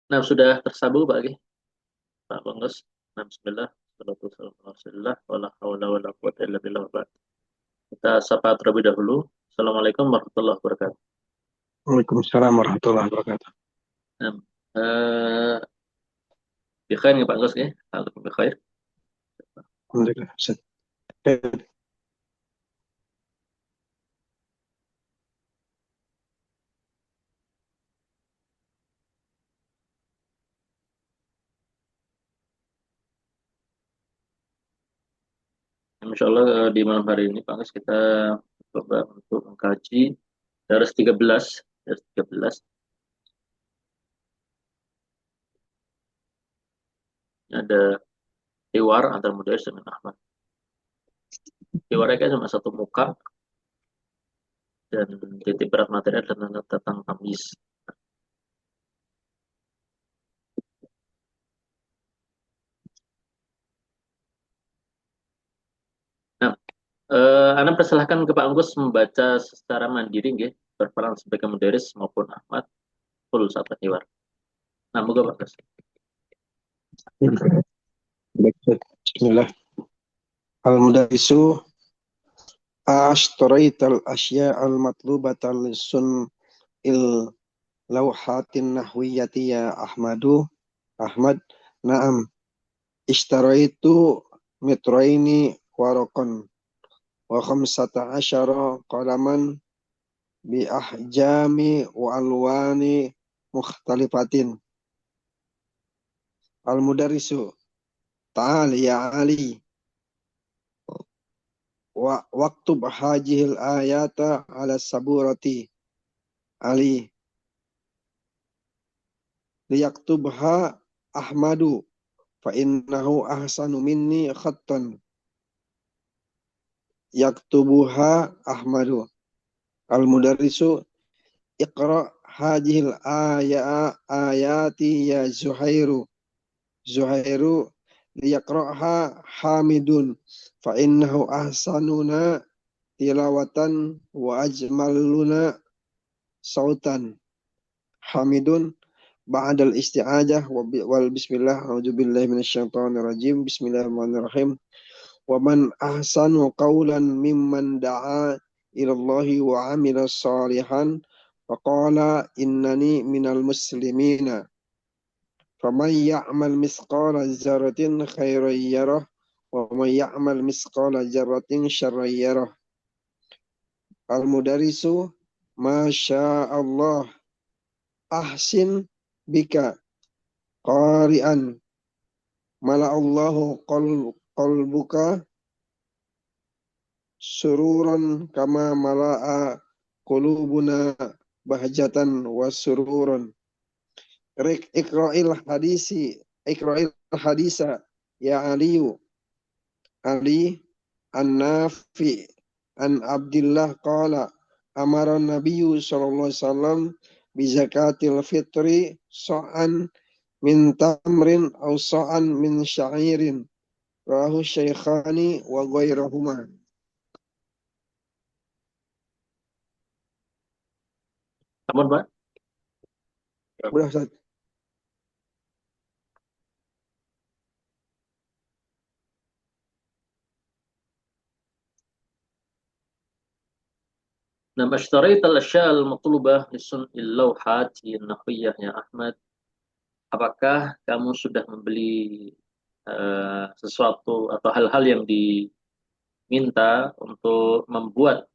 Nah, sudah tersambung Pak Agi, Pak Bangos. Nah, bismillah. Salatu wassalamu ala Rasulillah. Wala hawla wala quwwata illa billah. Wa ba'd. Kita sapa terlebih dahulu. Assalamualaikum warahmatullahi wabarakatuh. Waalaikumsalam warahmatullahi wabarakatuh. Nah, eh, bikhair ya Pak Bangos ya? Alhamdulillah bikhair. Alhamdulillah. Ustaz. Insya Allah di malam hari ini Pak Bangos kita coba untuk mengkaji Daras 13. Daras 13. Ini ada Tiwar antara Mudaris dengan Ahmad. Tiwarnya kan cuma satu muka dan titik berat materi adalah tentang tamis. Nah, Anda persilahkan ke Pak Anggus membaca secara mandiri, nggih, berperan sebagai Mudaris maupun Ahmad full satu Tiwar. Nah, moga Pak Anggus. Baik, Ustaz. Bismillah. Al-mudarrisu ashtaraital asya al-matlubatan lisun il lawhatin nahwiyati ya Ahmad. Naam. Ishtaraitu mitraini waraqan wa khamsata asyara qalaman bi ahjami wa alwani mukhtalifatin. Al-mudarrisu ta'al ya Ali wa waktub hajihil ayata ala saburati Ali liyaktubha Ahmadu fa innahu ahsanu minni khattan yaktubuha Ahmadu. Al-mudarrisu iqra hajihil ayati ya Zuhairu liyaqra'ha Hamidun fa innahu ahsanuna tilawatan wa ajmaluna sautan. Hamidun ba'dal isti'adah wal bismillah a'udzubillahi minasyaitonir rajim. Bismillahirrahmanirrahim. Wa man ahsanu qawlan mimman da'a ilallahi wa 'amila shalihan wa qala innani minal muslimina. Faman ya'mal misqala dzarratin khairan yarah wa man ya'mal misqala dzarratin syarran yarah. Al-mudarrisu masyaallah ahsin bika qari'an mala'allahu qalbuka sururan kama mala'a qulubuna bahjatan wa sururan. Iqra'il hadisa ya Ali an-Nafi an Abdillah qala amara nabiyyu sallallahu alaihi wasallam bi zakatil fitri sa'an min tamrin aw sa'an min sya'irin rahu syaikhani wa ghairahuma. Amun, Pak. Udah Ustaz. Nah, ashtarait al-asya al-matlubah lisun il-lawhat nahwiyah ya Ahmad. Apakah kamu sudah membeli sesuatu atau hal-hal yang diminta untuk membuat?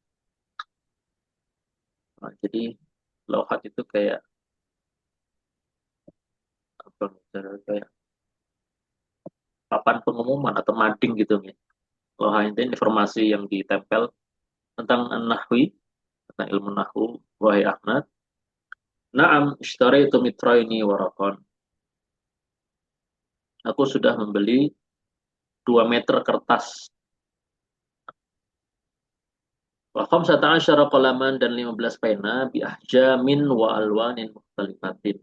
Nah, jadi lawhat itu kayak apa? Kayak papan pengumuman atau mading gitu ya. Lawhat itu informasi yang ditempel tentang nahwi, tentang ilmu nahwu, wahai Ahmad. Naam, ishtaraitu mitraini warakon. Aku sudah membeli 2 meter kertas. Wa khamsata asyara qalaman dan 15 pena bi ahjamin wa alwanin mukhtalifatin.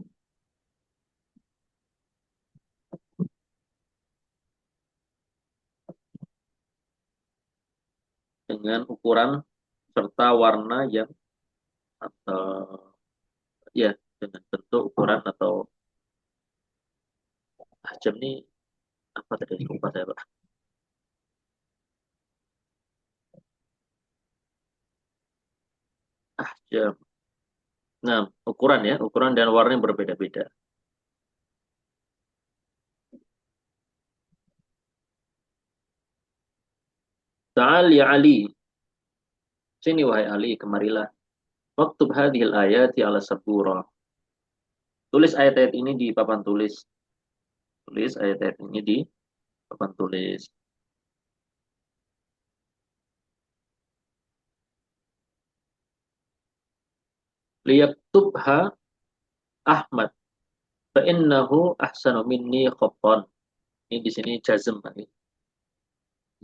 Dengan ukuran serta warna yang atau ya dengan bentuk ukuran atau Ahjam ini apa tadi? Lupa saya, Pak. Ahjam. Nah, ukuran ya, ukuran dan warnanya berbeda-beda. Ta'al ya Ali. Sini wahai Ali, kemarilah. Waktub hadhil ayati ala sabura. Tulis ayat-ayat ini di papan tulis. Tulis ayat-ayat ini di papan tulis. Liyaktubha Ahmad. Fa'innahu ahsanu minni khattan. Ini di sini jazm.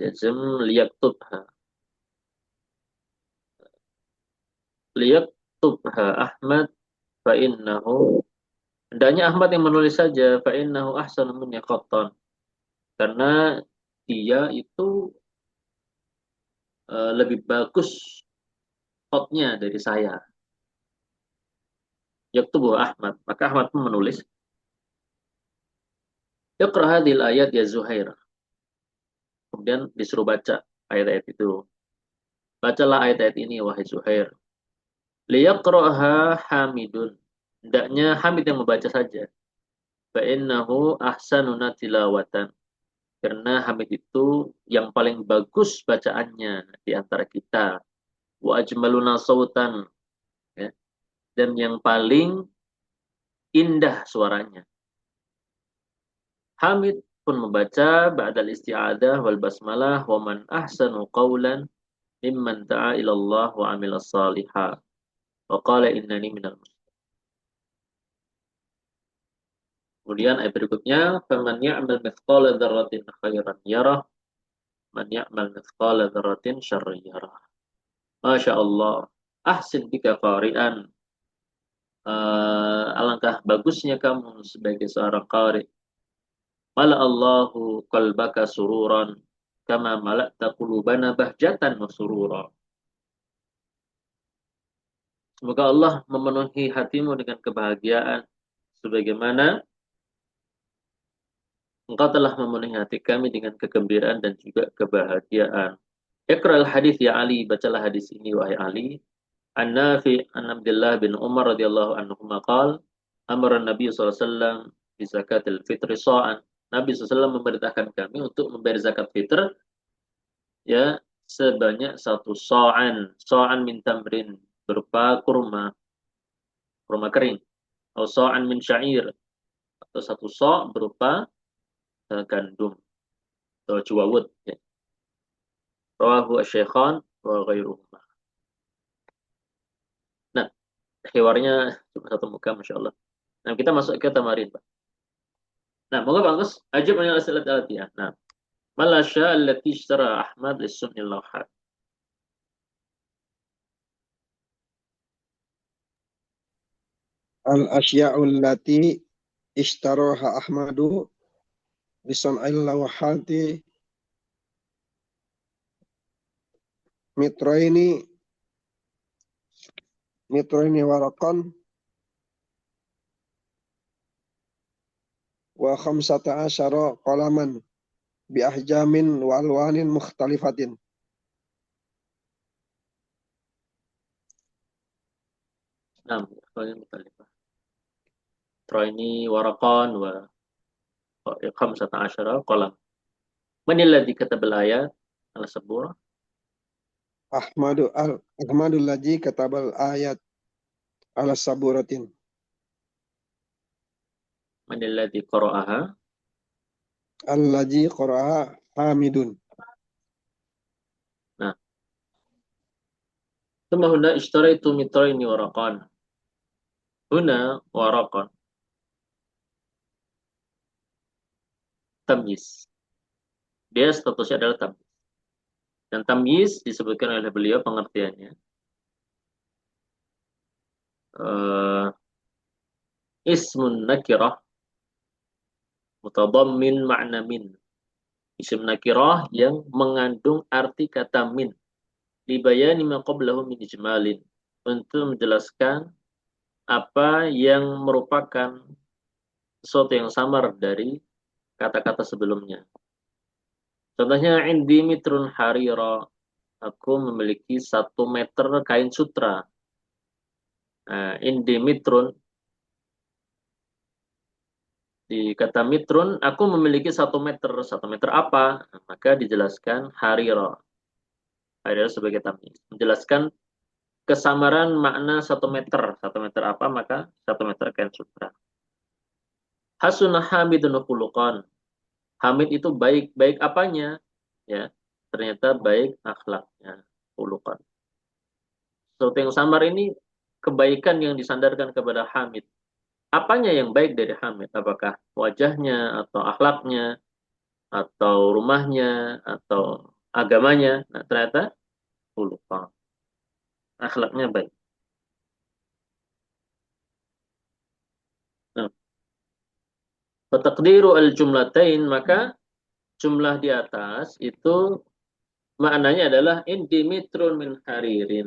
Jazm liyaktubha. Liyaktubha Ahmad. Fa'innahu. Hendaknya Ahmad yang menulis saja. Fa'innahu ahsanu minni khattan. Karena dia itu lebih bagus hotnya dari saya. Yaktubu Ahmad. Maka Ahmad pun menulis. Iqra hadhil ayat ya Zuhair. Kemudian disuruh baca ayat-ayat itu. Bacalah ayat-ayat ini wahai Zuhair. Liyaqra'ha Hamidun. Hendaknya Hamid yang membaca saja. Fa'innahu ahsanuna tilawatan. Karena Hamid itu yang paling bagus bacaannya di antara kita. Wa ajmaluna sautan. Ya. Dan yang paling indah suaranya. Hamid pun membaca ba'dal isti'adah wal basmalah wa man ahsanu qawlan mimman da'a ilallah wa amila salihah. Wa qala innani minal muslimin. Kemudian ayat berikutnya, faman ya'mal mithqala dzarratin khairan yarah, man ya'mal mithqala dzarratin syarran yarah. Masya Allah, ahsin bika qari'an. Alangkah bagusnya kamu sebagai seorang qari. Mala Allahu qalbaka sururan kama mala'ta qulubana bahjatan wa surura. Semoga Allah memenuhi hatimu dengan kebahagiaan sebagaimana engkau telah memenuhi hati kami dengan kegembiraan dan juga kebahagiaan. Iqra'al hadis ya Ali, bacalah hadis ini wahai Ali. An-Nafi an Abdullah bin Umar radhiyallahu anhu maqal, amara Nabi sallallahu alaihi wasallam bi zakatil fitri sa'an. Nabi SAW memerintahkan kami untuk membayar zakat fitr ya sebanyak satu sa'an. Sa'an min tamrin berupa kurma, kurma kering. Atau sa'an min sya'ir atau satu sa' berupa gandum atau juwawud ya. Rawahu asy-syaikhan wa ghairuhuma. Nah, hiwarnya cuma satu muka, Masya Allah. Nah, kita masuk ke tamarin, Pak. Nah, moga bagus. Ajib anil asilat al-atiyah. Nah, malasya allati ishtara Ahmad lis-sunni lawhat. Al-asya'u allati ishtaraha Ahmadu bisan'il lawhati mitraini waraqan wa khamsata asyara qalaman bi ahjamin wa alwanin mukhtalifatin. Nah, kalian mutalifah. Traini waraqan wa khamsata asyara qalam. Man alladhi katabal ayat ala sabura? Ahmadu ladzi katabal ayat ala saburatin. Man alladhi qara'aha? Alladzi qara'a Hamidun. Nah, thumma huna ishtaraitu mitraini waraqan. Huna waraqan. Tamyiz. Dia statusnya adalah tamyiz. Dan tamyiz disebutkan oleh beliau pengertiannya. Ismun nakirah mutadammin makna min. Isim nakirah yang mengandung arti kata min. Libayani ma qablahu min ijmalin. Untuk menjelaskan apa yang merupakan sesuatu yang samar dari kata-kata sebelumnya. Contohnya, indi mitrun harira, aku memiliki 1 meter kain sutra. Nah, indi mitrun, di kata mitrun, aku memiliki 1 meter. 1 meter apa? Nah, maka dijelaskan harira. Harira sebagai tamyiz. Menjelaskan kesamaran makna 1 meter. 1 meter apa? Maka 1 meter kain sutra. Hasunah hamidun khuluqan. Hamid itu baik. Baik apanya? Ya, ternyata baik akhlaknya. Khuluqan. Sesuatu yang samar ini kebaikan yang disandarkan kepada Hamid. Apanya yang baik dari Hamid? Apakah wajahnya, atau akhlaknya, atau rumahnya, atau agamanya? Nah, ternyata lupa. Akhlaknya baik. Nah, Fatakdiru al-jumlatain, maka jumlah di atas itu maknanya adalah indimitrun min haririn.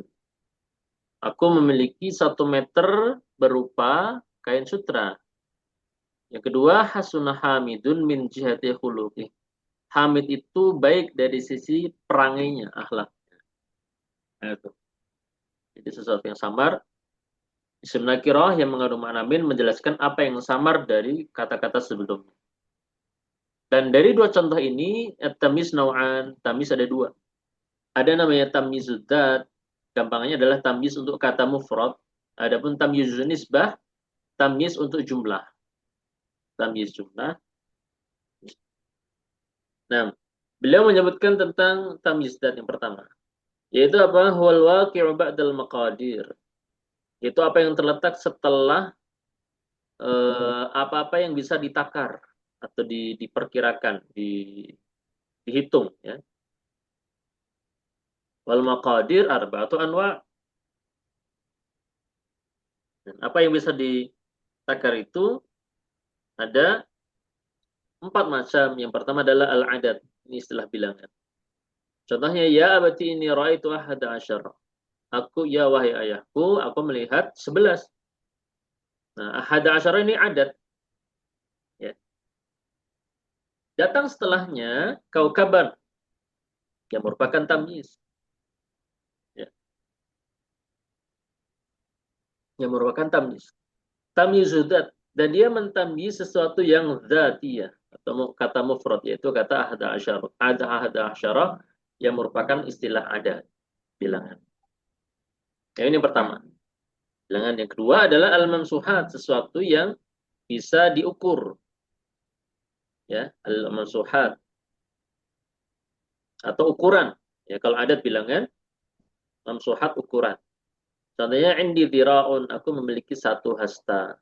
Aku memiliki 1 meter berupa kain sutra. Yang kedua, hasunah hamidun min jihati khuluqih. Hamid itu baik dari sisi perangainya, akhlak. Nah, itu. Jadi sesuatu yang samar, isim nakirah yang mengandung makna min menjelaskan apa yang samar dari kata-kata sebelumnya. Dan dari dua contoh ini, tamis nau'an, tamis ada dua. Ada namanya tamyizudzat, gampangnya adalah tamyiz untuk kata mufrad. Adapun tamyizun nisbah, tamyiz untuk jumlah. Tamyiz jumlah. Nah, beliau menyebutkan tentang tamyizudzat yang pertama. Yaitu apa? Huwal waqi'u ba'dal maqadir. Itu apa yang terletak setelah apa-apa yang bisa ditakar atau diperkirakan, dihitung, ya. Wal maqadir arba'atu anwa. Dan apa yang bisa ditakar itu ada 4 macam. Yang pertama adalah al-adad. Ini istilah bilangan. Contohnya, ya abati ini ra'aitu ahada asyara. Aku, ya wahai ayahku, aku melihat 11. Nah, ahada asyara ini adat. Ya. Datang setelahnya kaukaban, yang merupakan tamyiz. Ya. Yang merupakan tamyiz. Tamyizudat. Dan dia mentamyiz sesuatu yang zatiyah. Atau kata mufrad, yaitu kata ahada asyara. Ahada asyara yang merupakan istilah adat. Bilangan. Yang ini pertama. Bilangan yang kedua adalah al-mansuhat. Sesuatu yang bisa diukur. Ya, al-mansuhat. Atau ukuran. Ya, kalau adat bilangan, mansuhat ukuran. Contohnya, indi dhira'un, aku memiliki 1 hasta.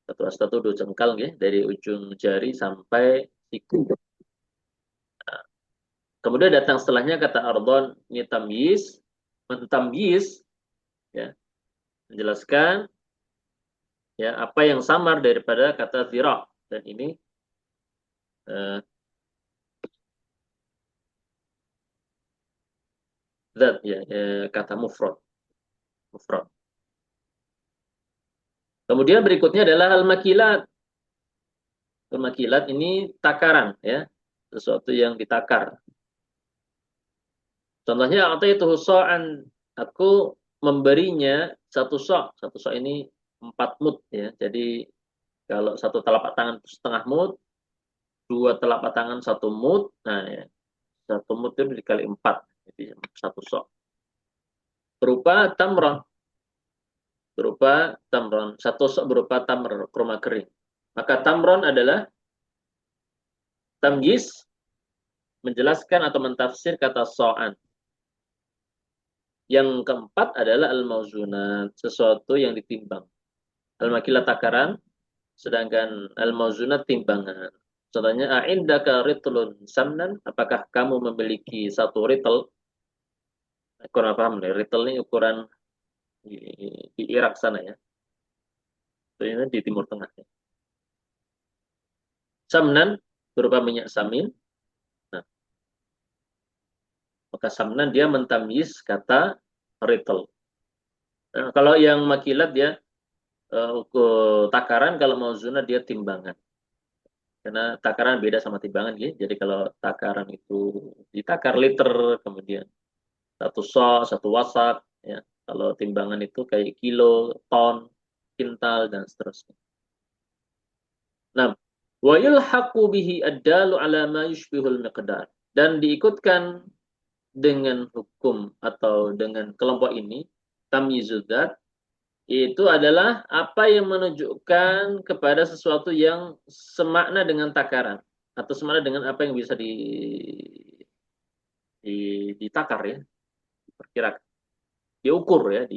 1 hasta itu 2 jengkal, ya, dari ujung jari sampai siku. Nah, kemudian datang setelahnya kata ardon, ini tamyiz, mentamyiz, ya, menjelaskan ya apa yang samar daripada kata dhira'. Dan ini eh, zat, ya, kata mufrad. Mufrad. Kemudian berikutnya adalah al-makilat. Al-makilat ini takaran, ya, sesuatu yang ditakar. Contohnya, atau itu so'an, aku memberinya 1 so'. 1 so' ini 4 mud, ya. Jadi kalau 1 telapak tangan 1/2 mud, 2 telapak tangan 1 mud, nah, ya, 1 mud itu dikali 4, jadi 1 so'. Berupa tamron, berupa tamron. 1 so' berupa tamr, kurma kering. Maka tamron adalah tamyiz, menjelaskan atau mentafsir kata so'an. Yang keempat adalah al-mauzunat, sesuatu yang ditimbang. Al-makilah takaran, sedangkan al-mauzunat timbangan. Contohnya, a'indaka ritlun samnan, apakah kamu memiliki 1 ritel? Kurang paham nih, ritel ini ukuran di, di Irak sana, ya. Ini di Timur Tengah, ya. Samnan berupa minyak samin. Nah, maka samnan dia mentamyiz kata ritel. Nah, kalau yang makilat dia ukur takaran, kalau mauzunat dia timbangan. Karena takaran beda sama timbangan ya. Jadi kalau takaran itu ditakar liter, kemudian satu so, satu wasak, ya. Kalau timbangan itu kayak kilo, ton, kintal dan seterusnya. Nah, wa yulhaqu bihi ad-dalu ala ma yushbihul miqdar. Dan diikutkan dengan hukum atau dengan kelompok ini, tamyizudzat, itu adalah apa yang menunjukkan kepada sesuatu yang semakna dengan takaran atau semakna dengan apa yang bisa ditakar ya, diperkirakan, diukur ya,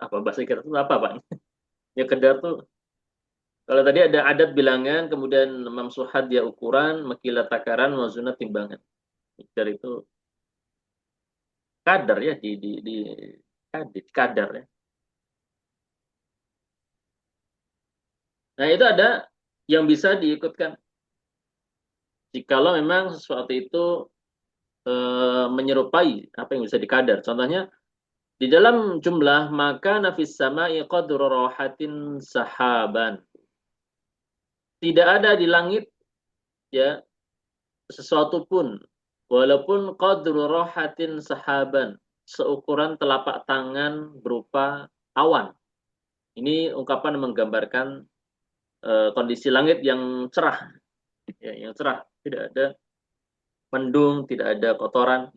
apa bahasa kita itu apa Pak? Ya kedar tuh kalau tadi ada adat bilangan, kemudian mamsuhat dia ukuran, makilah takaran, mawzunat timbangan. Mikdar itu kadar ya kadar ya. Nah, itu ada yang bisa diikutkan jikalau memang sesuatu itu menyerupai apa yang bisa dikadar. Contohnya di dalam jumlah maka nafis sama'i qadru rahatin sahaban. Tidak ada di langit ya sesuatu pun walaupun qadru rahatin sahaban seukuran telapak tangan berupa awan. Ini ungkapan menggambarkan kondisi langit yang cerah ya, yang cerah, tidak ada mendung, tidak ada kotoran.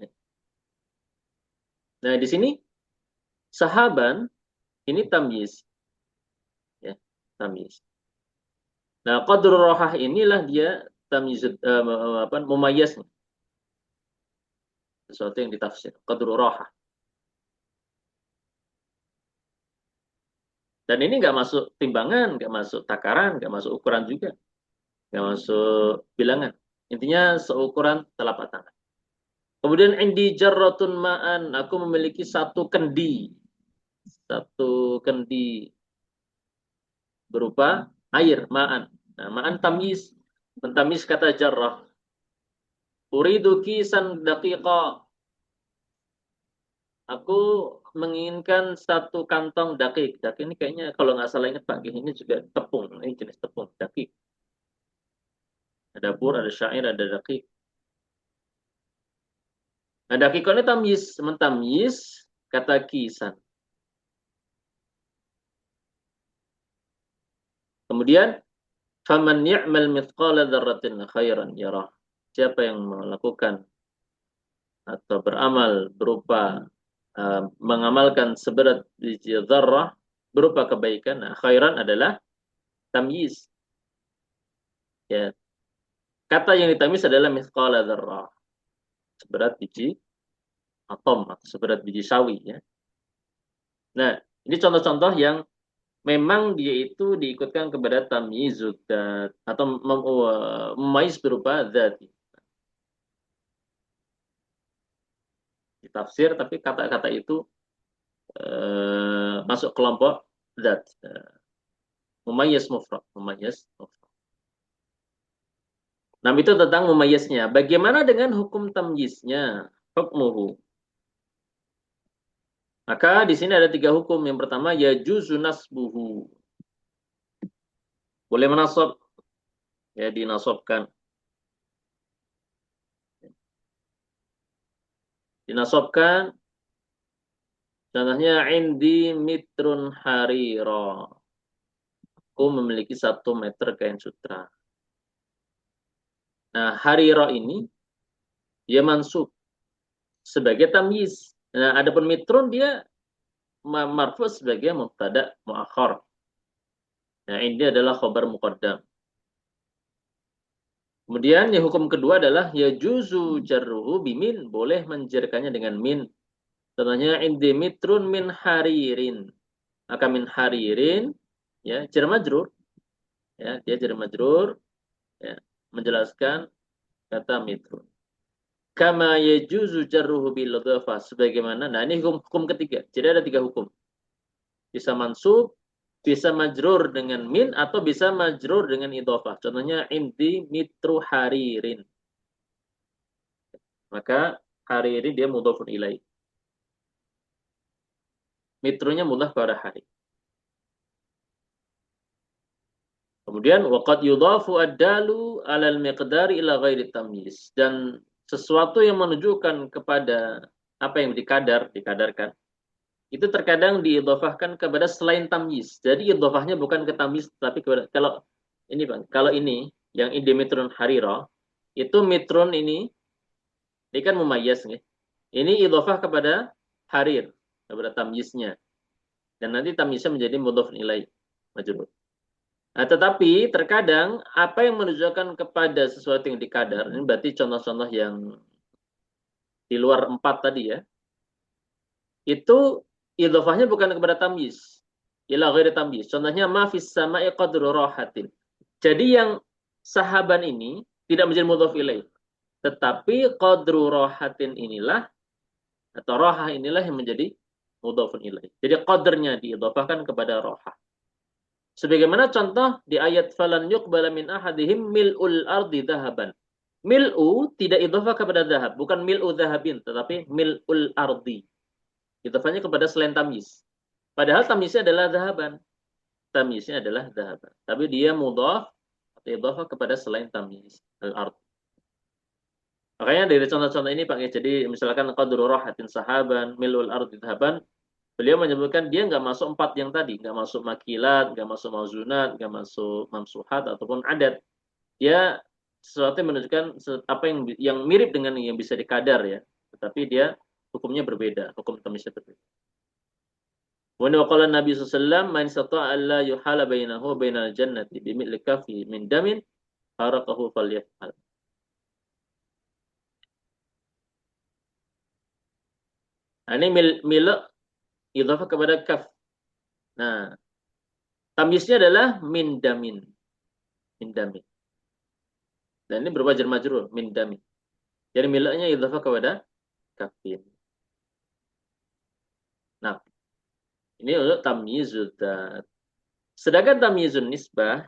Nah, di sini sahaban ini tamyiz ya, tamyiz. Nah, qadrul rohah inilah dia tamyiz mumayyaz, sesuatu yang ditafsir. Qadrul rohah. Dan ini nggak masuk timbangan, nggak masuk takaran, nggak masuk ukuran juga, nggak masuk bilangan. Intinya seukuran telapak tangan. Kemudian indi jarratun ma'an, aku memiliki satu kendi berupa air ma'an. Nah, ma'an tamyiz, mentamyiz kata jarrah. Uridu kisan daqiqa. Aku menginginkan satu kantong dakik. Dakik ini kayaknya kalau nggak salah ingat Pak, ini juga tepung. Ini jenis tepung, dakik. Ada bur, ada syair, ada dakik. Nah, dakik ini tamyiz, mentamyiz kata kisan. Kemudian faman ya'mal mithqala dzarratin khairan yarah. Siapa yang melakukan atau beramal berupa mengamalkan seberat biji zarrah berupa kebaikan. Nah, khairan adalah tamyiz. Ya, kata yang ditamyiz adalah mithqala dzarrah, seberat biji atom atau seberat biji sawi ya. Nah, ini contoh-contoh yang memang dia itu diikutkan kepada tamyizud atau memayyiz berupa zat. Ditafsir tapi kata-kata itu masuk kelompok zat. Mumayyiz mufrad, mumayyiz mufrad. Nah, itu tentang mumayyiznya. Bagaimana dengan hukum tamyiznya? Hukmuhu. Maka di sini ada 3 hukum. Yang pertama, yajuzu nasbuhu. Boleh menasab, ya dinasabkan. Dinasabkan, contohnya indi mitrun harira. Aku memiliki 1 meter kain sutra. Nah, harira ini dia mansub sebagai tamyiz. Nah, adapun mitrun dia marfu sebagai mubtada muakhar. Nah, ini adalah khobar muqaddam. Kemudian yang hukum kedua adalah ya juzu jarruhu bimin, boleh menjerkannya dengan min. Contohnya indi mitrun min haririn. Maka min haririn ya jar majrur ya, dia jar majrur ya, menjelaskan kata mitrun. Kama yajuzu jarruhu bil idhafah, sebagaimana. Nah, ini hukum ketiga. Jadi ada 3 hukum. Bisa mansub, bisa majrur dengan min, atau bisa majrur dengan idhafah. Contohnya indi mitru haririn. Maka hariri dia mudhafun ilaih. Mitronya mudhaf kepada hari. Kemudian waqad yudhafu ad-dalu 'alal miqdari ila ghairi tamyiz, dan sesuatu yang menunjukkan kepada apa yang dikadarkan itu terkadang diidhafahkan kepada selain tamyiz. Jadi idhafahnya bukan ke tamyiz tapi kepada, kalau ini Bang, kalau ini yang Dimitron Harira itu mitron ini kan mumayyiz nih. Ini idhafah kepada harir, kepada tamyiznya. Dan nanti tamyiznya menjadi mudhaf ilaih majrur. Nah, tetapi terkadang apa yang menunjukkan kepada sesuatu yang dikadar, ini berarti contoh-contoh yang di luar 4 tadi ya, itu idhofahnya bukan kepada tamyiz. Ila ghairi tamyiz. Contohnya ma fis sama'i qadru rahatin. Jadi yang sahaban ini tidak menjadi mudhaf ilaih, tetapi qadru rahatin inilah atau rohah inilah yang menjadi mudhafun ilaih. Jadi qadarnya diidhafahkan kepada rohah. Sebagaimana contoh di ayat falan yuqbala min ahadihim mil'ul ardi dhahaban. Mil'u tidak idhafah kepada dhahab, bukan mil'u dhahabin, tetapi mil'ul ardi. Idhafahnya kepada selain tamyiz. Padahal tamyiznya adalah dhahaban. Tamyiznya adalah dhahaban. Tapi dia mudhaf atau idhafah kepada selain tamyiz, al-ard. Makanya dari contoh-contoh ini Pak, jadi misalkan qadru rahatin sahaban, mil'ul ardi dhahaban, beliau menyebutkan dia nggak masuk 4 yang tadi, nggak masuk makilat, nggak masuk mauzunat, nggak masuk mamsuhat ataupun adat. Dia sesuatu yang menunjukkan apa yang mirip dengan yang bisa dikadar ya, tetapi dia hukumnya berbeda, hukum tamyiznya berbeda. Wa qala Nabi sallallahu alaihi wasallam man istata'a alla yuhala bainahu wa bainal jannati bimithli kafi min damin haraqahu falyaf'al. Nah, ini milak idhafah kepada kaf. Nah, tamyiznya adalah min damin. Min damin. Dan ini berupa jar majrur min damin. Jadi milaknya idhafah kepada kafin. Nah, ini untuk tamyizul dzat. Sedangkan tamyizun nisbah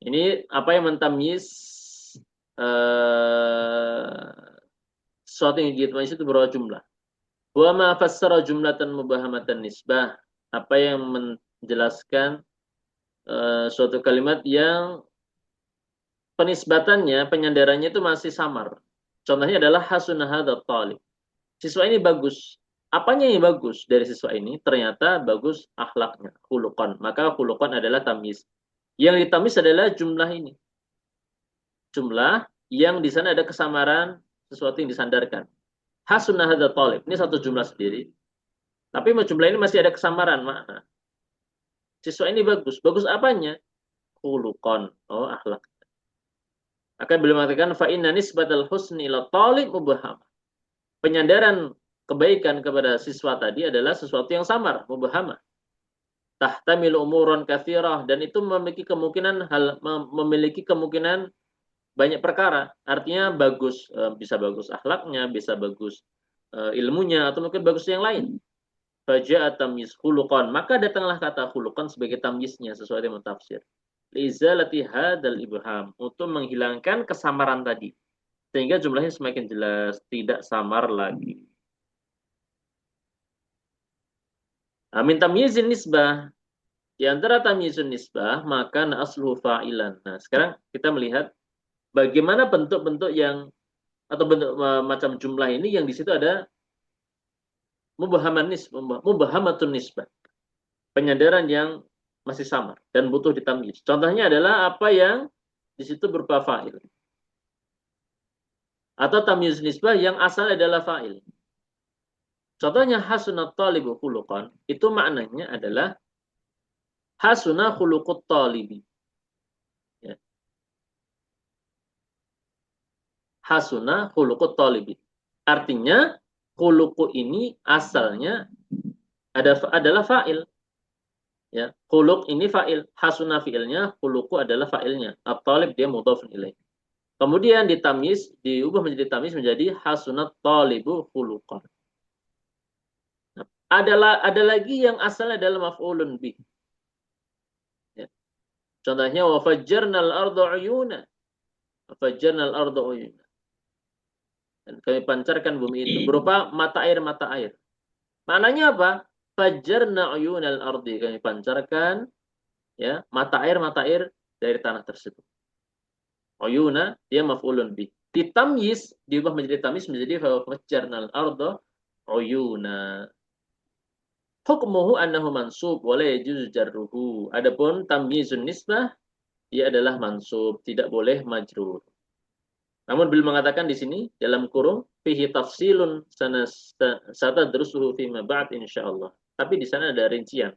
ini apa yang mentamyiz sesuatu yang ditamyiz itu berupa jumlah. Wa ma fassara jumlatan mubahamatan nisbah, apa yang menjelaskan suatu kalimat yang penisbatannya, penyandarannya itu masih samar. Contohnya adalah hasunah hadzal talib. Siswa ini bagus. Apanya yang bagus dari siswa ini? Ternyata bagus akhlaknya, khuluqan. Maka khuluqan adalah tamyiz. Yang ditamyiz adalah jumlah ini. Jumlah yang di sana ada kesamaran sesuatu yang disandarkan. Hasunah hadzal talib. Ini satu jumlah sendiri. Tapi jumlah ini masih ada kesamaran makna. Siswa ini bagus. Bagus apanya? Khuluqan. Oh, akhlak. Akan beliau mengatakan fa inna nisbatal husni ila talib mubaham. Penyandaran kebaikan kepada siswa tadi adalah sesuatu yang samar, mubahamah. Tahtamil umuran katsirah, dan itu memiliki kemungkinan banyak perkara. Artinya bagus, bisa bagus akhlaknya, bisa bagus ilmunya, atau mungkin bagus yang lain. Faja'a tamyiz khuluqan, maka datanglah kata khuluqan sebagai tamyiznya sesuai dengan tafsir. Lizalati hadzal ibham, untuk menghilangkan kesamaran tadi. Sehingga jumlahnya semakin jelas, tidak samar lagi. Min tamyizin nisbah, di antara tamyizun nisbah, maka asluhu fa'ilan. Nah, sekarang kita melihat bagaimana bentuk-bentuk yang atau bentuk macam jumlah ini yang di situ ada mubahamatun nisbah. Penyandaran yang masih samar dan butuh ditamyiz. Contohnya adalah apa yang di situ berupa fa'il. Atau tamyiz nisbah yang asal adalah fa'il. Contohnya hasunat talibu khuluqan, itu maknanya adalah hasuna khuluqut talibi. Ya. Hasuna khuluqut talibi. Artinya khuluqu ini asalnya adalah fa'il. Ya, khuluq ini fa'il, hasuna fi'ilnya, khuluqu adalah fa'ilnya. At-talib dia mudhafun ilaih. Kemudian ditamyiz, diubah menjadi tamyiz menjadi hasunat talibu khuluqan. Ada lagi yang asalnya adalah maf'ulun bih. Ya. Contohnya wa fajjarnal arda uyuna. Wa fajjarnal arda uyuna. Dan kami pancarkan bumi itu berupa mata air. Maknanya apa? fajjarna uyunal ardi, kami pancarkan ya mata air dari tanah tersebut. Uyuna dia maf'ulun bih. Ditamyiz diubah menjadi tamyiz menjadi fajjarnal arda uyuna. Hukmuhu annahu mansub wa la yajuzu jarruhu. Adapun tamyizun nisbah dia adalah mansub, tidak boleh majrur. Namun beliau mengatakan di sini dalam kurung fihi tafsilun satadrusuhu fima ba'd insyaallah. Tapi di sana ada rincian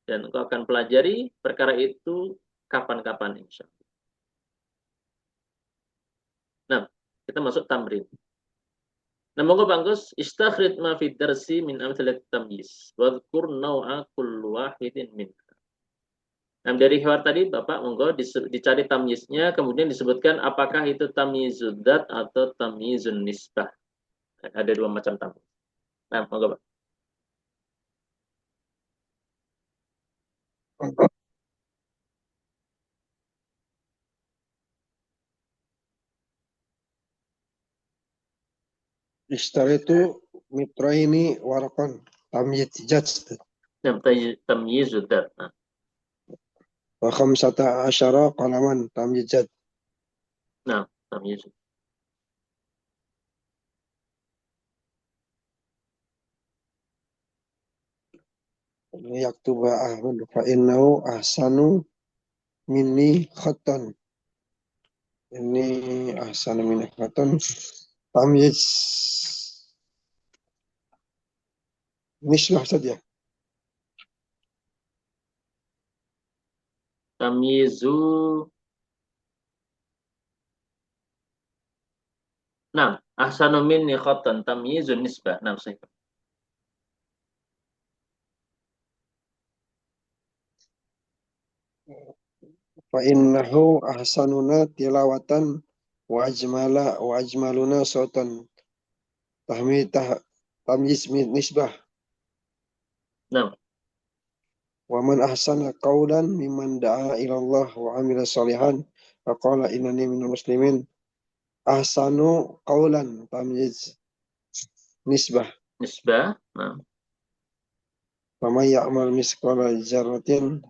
dan engkau akan pelajari perkara itu kapan-kapan insyaallah. Nah, kita masuk tamrin. Nah, monggo Bangkus, istakhrid ma fi darsi min amthalat tamyiz. Wadhkur naw'a kullu wahidin min. Nah, dari hewan tadi, Bapak, monggo dicari tamyiznya, kemudian disebutkan apakah itu tamyizud dzat atau tamyizun nisbah. Ada dua macam tamyiz. Nah, monggo, Pak. Ishtaritu mitraini warqan tamyiz jaz Nah, tamyizud dzat. Nah, wa khamsata asyara qalaman tamyiz jaz. nah tamyizud. Yaktuba Ahmad fa innahu ahsanu minni khattan. Ini ahsanu minni khattan. Tamyiz nisbah saja. Tamyizu. Nah, ahsanu minni khattan tamyizun nisbah. Nah, saya. Fa innahu ahsanuna tilawatan wa ajmaluna sautan. Tamyiz nisbah. Nah, Wa man ahsana qawlan mimman da'a ila Allah wa amila salihan wa qala innani minal muslimin. Ahsanu qawlan tamyiz nisbah. nisbah. Nah, Wa may ya'mal misqala jarratin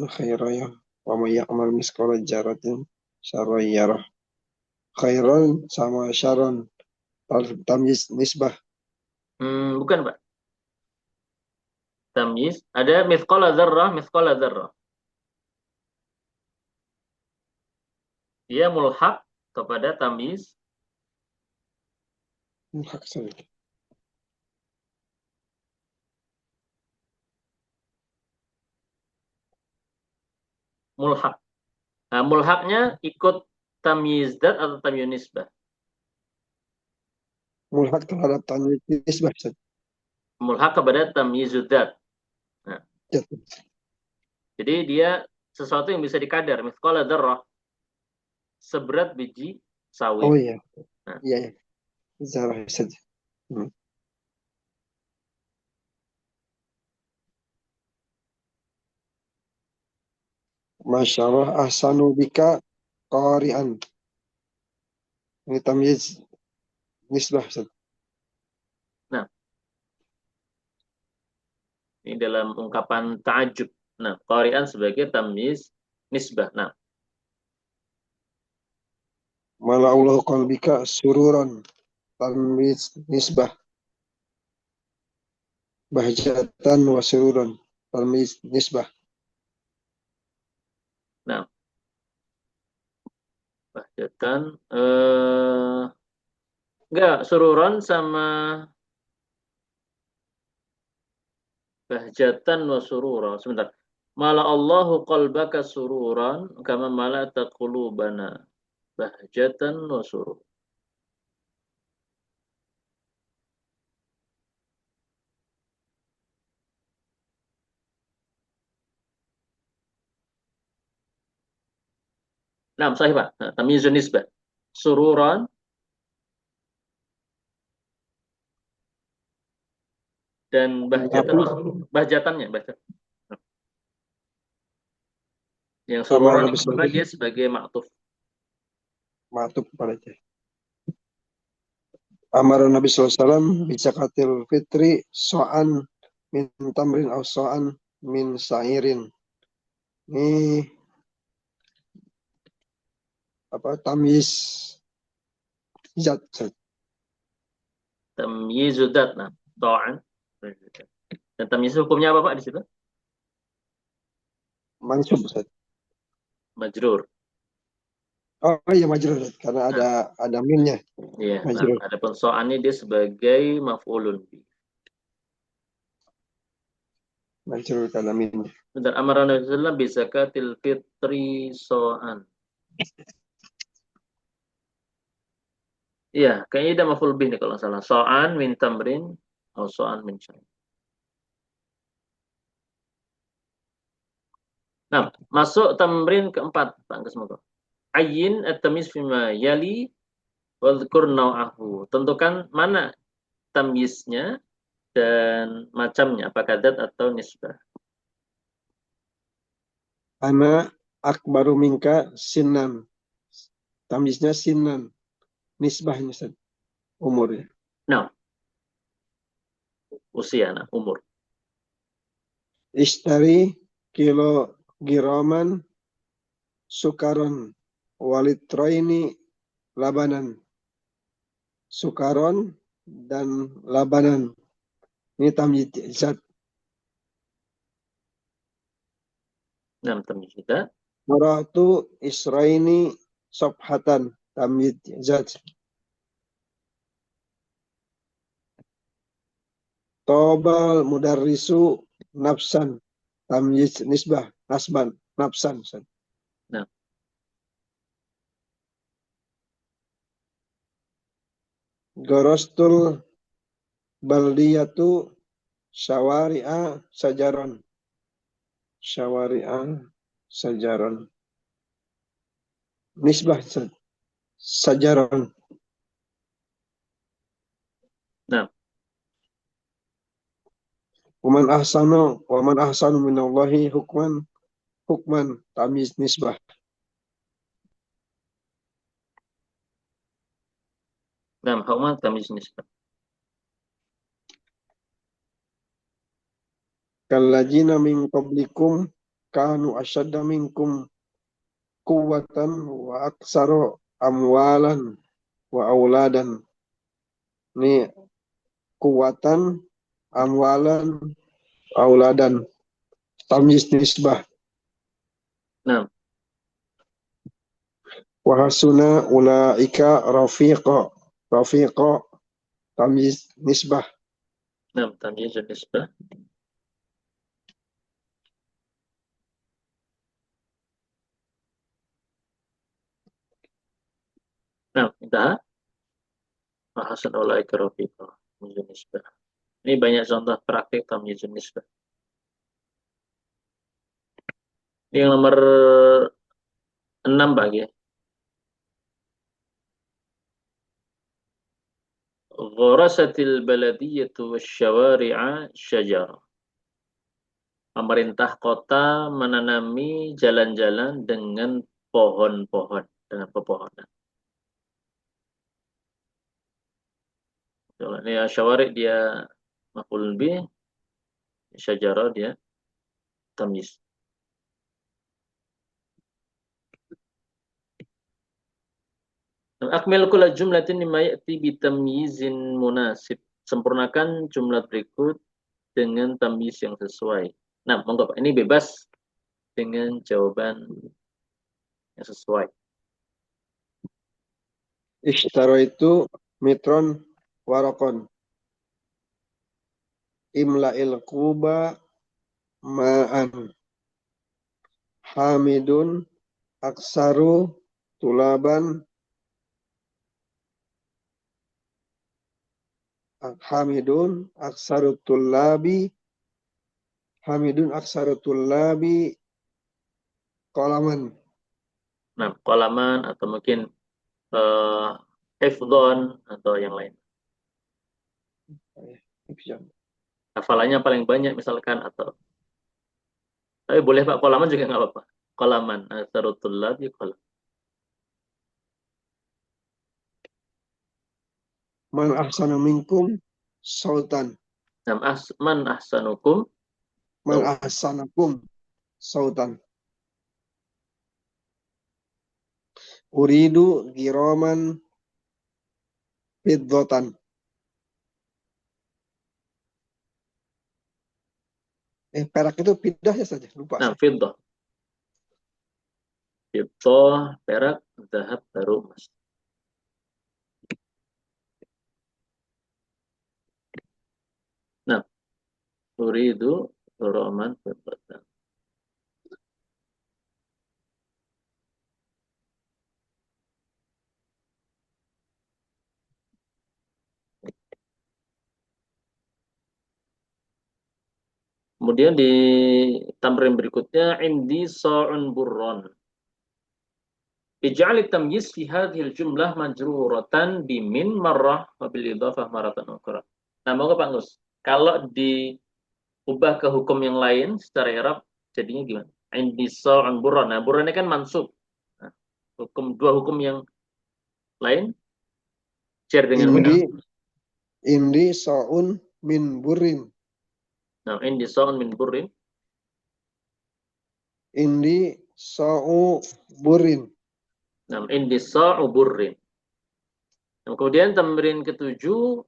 khairayah wa may ya'mal misqala jarratin syarrayarah. Khairan sama syaron tamyiz nisbah. bukan, Pak. Tamyiz ada mithqala dzarrah, mithqala dzarrah. Dia mulhaq kepada tamyiz Hak saja. mulhaq. Nah, mulhaqnya ikut tamyiz dzat atau tamyiz nisbah. Mulhaq terhadap tamyiz nisbah saja. Mulhaq kepada tamyizud dzat. Nah, jadi dia sesuatu yang bisa dikadar, mithqala dzarrah, seberat biji sawit. Oh iya, Nah, iya, iya. Zarah saja. Hmm. Masya Allah, ahsanu bika qari'an. Ini tamyiz nisbah saja. nah, ini dalam ungkapan ta'ajub. Nah, qari'an sebagai tamyiz nisbah. Nah, Mala Allah qalbika sururan. Tamyiz nisbah. Bahjatan wa sururan. Tamyiz nisbah. nah, bahjatan enggak sururan sama bahjatan wa surura. Sebentar. Mala Allahu qalbaka sururan kama mala'ta qulubana bahjatan wa surur. Nah, sahih Pak. Nah, tamyizun nisbah. Sururan dan bahjatan Tapi wa surur. Bahjatannya, bahjatan. Yang sama sururan lebih karena sedikit dia sebagai maktuf. matub pada Amar Nabi SAW bicakatil fitri so'an min tamrin atau so'an min sa'irin. Ini apa tamyiz zat. Tamyizudat, nah, ta'an. Dan tamyiz hukumnya apa Pak di situ? Mansub Zat. Majrur. Oh iya majrur Zat. Karena Nah, ada minnya iya. Nah, majrur. ada soal ini dia sebagai maf'ulun bih. Majrur karena minnya. Bentar, amaran Rasulullah bisa katil fitri so'an. Iya, kayaknya ada maf'ul bih nih kalau nggak salah. So'an min tamrin atau so'an min syai'. Nah, masuk tamrin keempat, Pak semoga. Ayin at-tamyiz fima yali wadhkur naw'ahu. Tentukan mana tamyiznya dan macamnya, apakah dat atau nisbah. Ana akbaru minka sinan. Tamyiznya sinan. Nisbahnya Zat. Umurnya. Nah, usia, nah, umur. Ishtari kilo giroman sukaron walitroini labanan. Sukaron dan labanan. Ini tamyiz zat. Nah, tamyiz kita. Maratu israini sobhatan. Tamyiz zat. Tobal mudarrisu nafsan. Tamyiz nisbah. Nasban. Nafsan. Nah, Gorostul baldiyatu syawari'a sajaron. Syawari'a sajaron. Nisbah sajaron. nah, Waman ahsanu minallahi hukman tamyiz nisbah. nah, hukman tamyiz nisbah. Kallajina min qablikum kanu asyadda minkum quwwatan wa aksaro amwalan wa auladan. Ini kuwatan, amwalan, auladan. Tamyiz nisbah. Nah, Wa hasuna ulaika rafiqa. Rafiqa tamyiz nisbah. nah, tamyiz nisbah. Nah, kita bahasan oleh rafiqah tamyiz nisbah. Ini banyak contoh praktik tamyiz nisbah. Ini yang nomor 6 bagi. Gharasatil baladiyatu wasyawari'a syajara. Pemerintah kota menanami jalan-jalan dengan pohon-pohon, dengan pepohonan. Kalau ini syawari dia maf'ul bih, syajara dia tamyiz. Akmil kula jumlatin mimma ya'ti bitamyizin munasib. Sempurnakan jumlah berikut dengan tamyiz yang sesuai. Nah, monggo Pak, ini bebas dengan jawaban yang sesuai. Ishtaro itu mitron warokon. Imla'il kuba ma'an. Hamidun aksaru tulaban. Hamidun aksaru tulabi. Hamidun aksaru tulabi kolaman. Nah, kolaman atau mungkin hifdhon atau yang lain. Hafalannya paling banyak misalkan atau tapi boleh Pak kolaman juga nggak apa-apa. Kolaman asarutullabi kolam. Man ahsanu minkum sautan. Man ahsanukum. Man ahsanakum sautan. Uridu giraman fiddatan. Perak itu pindah ya saja, lupa Nah, saya. fiddah. Fiddah, perak, zahab, baru emas. Nah, uridu giraman fiddatan. Kemudian di tamrin berikutnya indi sa'un burron. Ij'al tamyiz fi hadhil jumlah majruratan bimin marrah wa bil idhafah maratan ukhra. Nah, moga Pak Gus. Kalau diubah ke hukum yang lain secara i'rab jadinya gimana? Indi sa'un burron. Nah, burron ini kan mansub. Nah, dua hukum yang lain share dengan Indi min. indi sa'un min burin. Nah, indi sa'un min burrin. Indi sa'u burin. Nah, indi sa'u burrin. Nah, kemudian tamrin ketujuh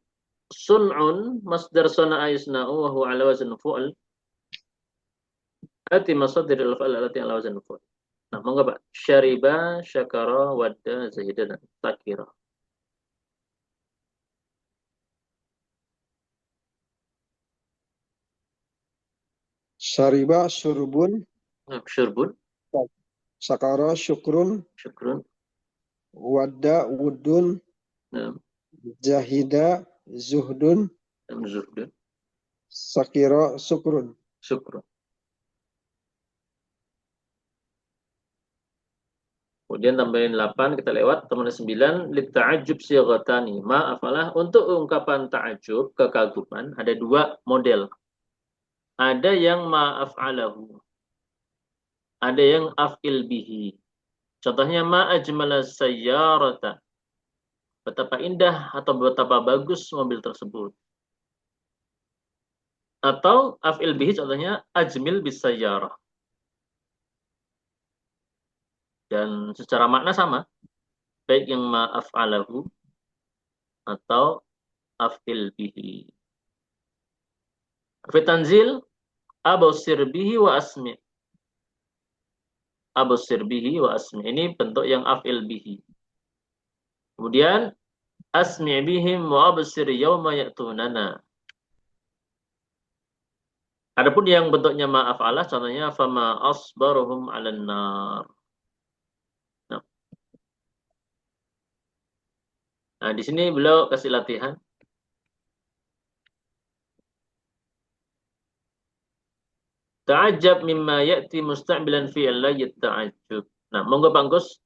sun'un masdar sana'a yasna'u wa huwa ala wazn fu'al. Ati masadir al-fa'al alati ala wazn fu'al. Nah, monggo Pak. Syariba, syakara, wadda, zahida, dan takira. Syariba syurbun. Nah, syurbun, Sakara syukrun. syukrun. Wadda wudun. Nah, Jahida zuhdun. zuhdun, Sakira sukrun. syukrun. Kemudian tambahin 8, kita lewat. Teman 9, lit ta'ajub sighatani. Ma'afalah, untuk ungkapan ta'ajub, kekaguman, ada dua model. Ada yang ma'af'alahu. Ada yang af'il bihi. Contohnya ma'ajmala sayyarata. Betapa indah atau betapa bagus mobil tersebut. Atau af'il bihi contohnya ajmil bis sayyarah. Dan secara makna sama. Baik yang ma'af'alahu atau af'il bihi. Fitanzil abusir bihi wa asmi. Abusir bihi wa asmi. Ini bentuk yang af'il bihi. Kemudian asmi bihim wa abusir yawma ya'tunana. Adapun yang bentuknya ma'af'alah contohnya fama asbaruhum 'alan nar. Nah, nah, di sini beliau kasih latihan. Ta'ajab mimma ya'ti musta'bilan fi'il la ta'ajjub. Nah, monggo Bang Gus,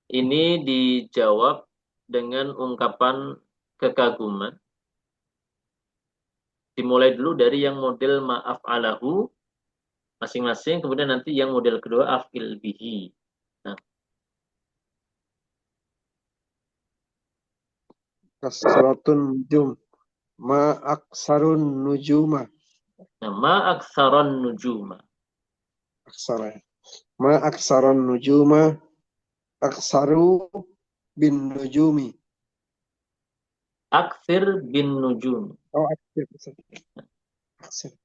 ini dijawab dengan ungkapan kekaguman. Dimulai dulu dari yang model ma'af'alahu masing-masing, kemudian nanti yang model kedua af'il bihi. Nah, Kasratun nujum. Ma aksarun nujuma. ma'aksaron nujuma. Aksara. Ma aksaron nujuma. Aksaru bin nujumi. Aksir bin nujum. Oh, aksir. Aksir. Ya,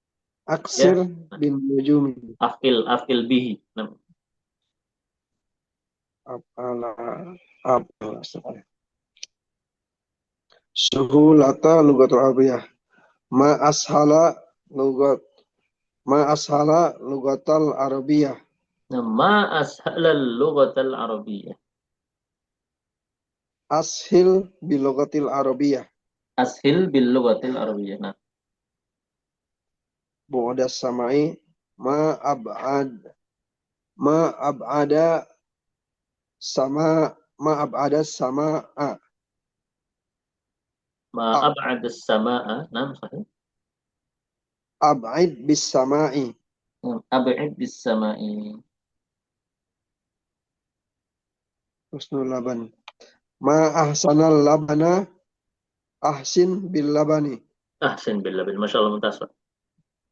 Aksir bin nujumi. af'il bihi. Nah, Apala. Apala. Suhulata lugatul arabiyah. Ma ashala lugat. Ma ashala lugatal arabiyah. ma ashalal lughatal arabiyyah. Ashil bilogatil arabiyah. Ashil bil lughatil arabiyyah. Nah, Bu'das samai ma ab'ad ma ab'ada sama ma ab'ada sama a ma ab'ad as-samaa'a. Nah, sahih. ab'id bis samai Ab'id bis samaa'i. husnul laban ma ahsanal labana ahsin bil labani. Ahsin billah bin Masya Allah muntas.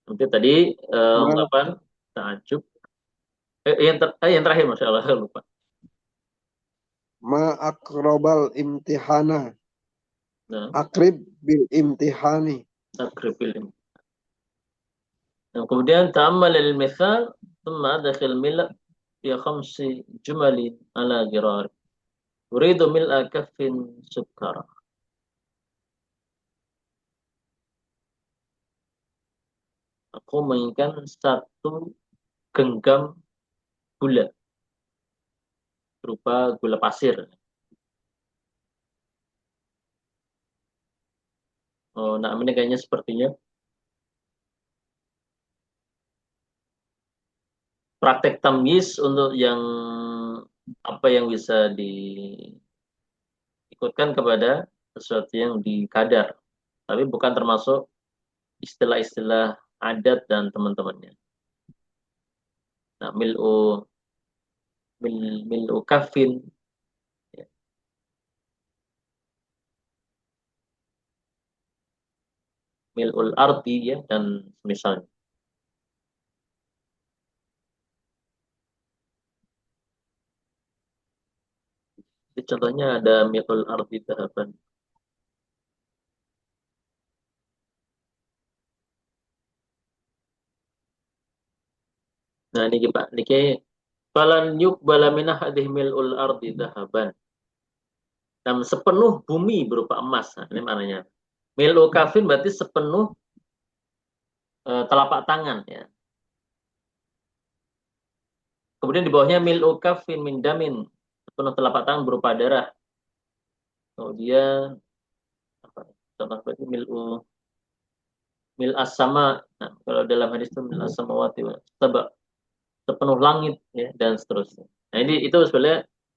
Nanti tadi Ma, ungkapan takjub. Yang terakhir Masya Allah lupa. ma akrobal imtihana. Nah, Akrib bil imtihani. takribil. Nah, kemudian ta'ammal al-mithal, thumma adkhil mil' fi khamsi jumalin ala girar. Uridu mil'a kaffin sukkara. Aku menginginkan satu genggam gula berupa gula pasir. Oh, nah ini kayaknya sepertinya praktek tamyiz untuk yang apa yang bisa diikutkan kepada sesuatu yang dikadar, tapi bukan termasuk istilah-istilah adat dan teman-temannya. Nah, mil'u kafin, ya, mil'ul ardi ya dan misalnya. Jadi contohnya ada mil'ul ardi dahaban. Nah, ini Pak, niki falan yuqbala min ahadih mil'ul ardi dahaban. Dan sepenuh bumi berupa emas. Nah, ini maknanya. Mil'u kafin berarti sepenuh telapak tangan ya. Kemudian di bawahnya mil'u kafin min damin, sepenuh telapak tangan berupa darah. Kemudian apa? Contoh berarti mil as-sama. Nah, kalau dalam hadis itu mil as-samawati wa sab'a, sepenuh langit ya dan seterusnya. Nah, ini itu sebenarnya